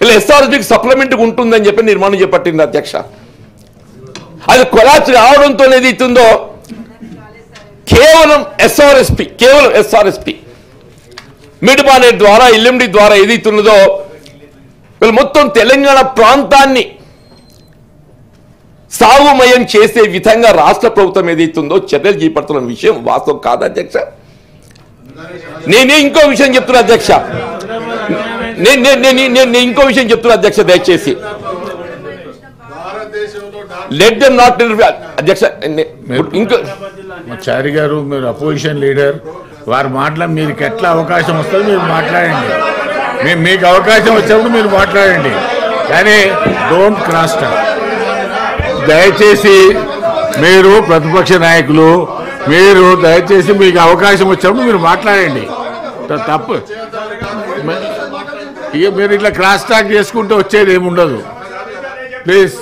ఇలా ఎస్ఆర్ఎస్పీకి సప్లిమెంట్గా ఉంటుందని చెప్పి నిర్మాణం చేపట్టింది అధ్యక్ష. అది కొలాప్స్ కావడంతో ఏదైతుందో కేవలం ఎస్ఆర్ఎస్పీ మిడ్మానేట్ ద్వారా ఎల్ఎండి ద్వారా ఏదైతున్నదో వీళ్ళు మొత్తం తెలంగాణ ప్రాంతాన్ని సాగుమయం చేసే విధంగా రాష్ట్ర ప్రభుత్వం ఏదైతుందో చర్యలు చేపడుతున్న విషయం వాస్తవం కాదు అధ్యక్ష. నేనే ఇంకో విషయం చెప్తున్నా అధ్యక్ష, నేను ఇంకో విషయం చెప్తున్నా అధ్యక్ష, దయచేసి లెట్ దెమ్ నాట్ అధ్యక్ష. ఇంకో చారి గారు, మీరు అపోజిషన్ లీడర్, వారి మాటల మీరు ఎట్లా అవకాశం వస్తుందో మీరు మాట్లాడండి. మీకు అవకాశం వచ్చినప్పుడు మీరు మాట్లాడండి, కానీ డోంట్ క్రాస్ టాక్. దయచేసి మీరు ప్రతిపక్ష నాయకులు, మీరు దయచేసి మీకు అవకాశం వచ్చినప్పుడు మీరు మాట్లాడండి. తప్పు ఇక మీరు ఇట్లా క్రాస్ టాక్ చేసుకుంటూ వచ్చేది ఏముండదు. ప్లీజ్.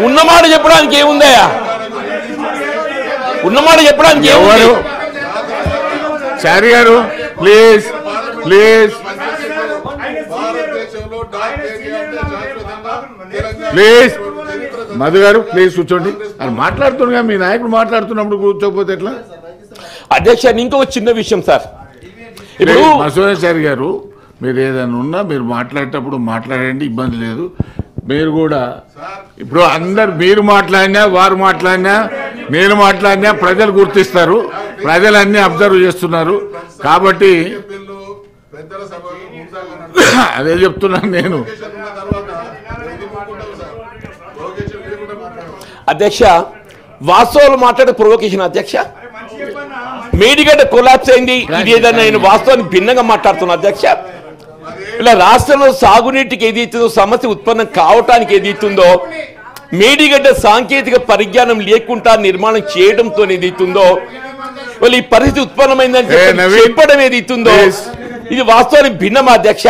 ఉన్నమాట చెప్పడానికి ఏముందయ్యా? ఉన్నమాట చెప్పడానికి ఎవరు? చారి గారు ప్లీజ్ ప్లీజ్ ప్లీజ్. మధు గారు ప్లీజ్ కూర్చోండి. అది మాట్లాడుతున్నా, మీ నాయకుడు మాట్లాడుతున్నప్పుడు కూర్చోకపోతే ఎట్లా అధ్యక్ష? ఇంకొక చిన్న విషయం సార్, ఇప్పుడు మసూదాచారి గారు, మీరు ఏదైనా ఉన్నా మీరు మాట్లాడేటప్పుడు మాట్లాడండి, ఇబ్బంది లేదు. మీరు కూడా ఇప్పుడు అందరు మీరు మాట్లాడినా వారు మాట్లాడినా నేను మాట్లాడినా ప్రజలు గుర్తిస్తారు, ప్రజలు అన్నీ అబ్జర్వ్ చేస్తున్నారు. కాబట్టి అదే చెప్తున్నాను నేను. అధ్యక్ష, వాస్తవాలు మాట్లాడే ప్రొవోకేషన్ అధ్యక్ష. మేడిగడ్డ కొలాప్స్ అయింది, ఇది ఏదైనా నేను వాస్తవాన్ని భిన్నంగా మాట్లాడుతున్నా అధ్యక్ష. ఇలా రాష్ట్రంలో సాగునీటికి ఏదైతుందో సమస్య ఉత్పన్నం కావటానికి ఏదైతుందో మేడిగడ్డ సాంకేతిక పరిజ్ఞానం లేకుండా నిర్మాణం చేయడంతో ఏదైతుందో వాళ్ళు ఈ పరిస్థితి ఉత్పన్నమైందని చెప్పడం ఏదైతుందో ఇది వాస్తవానికి భిన్నమా అధ్యక్ష?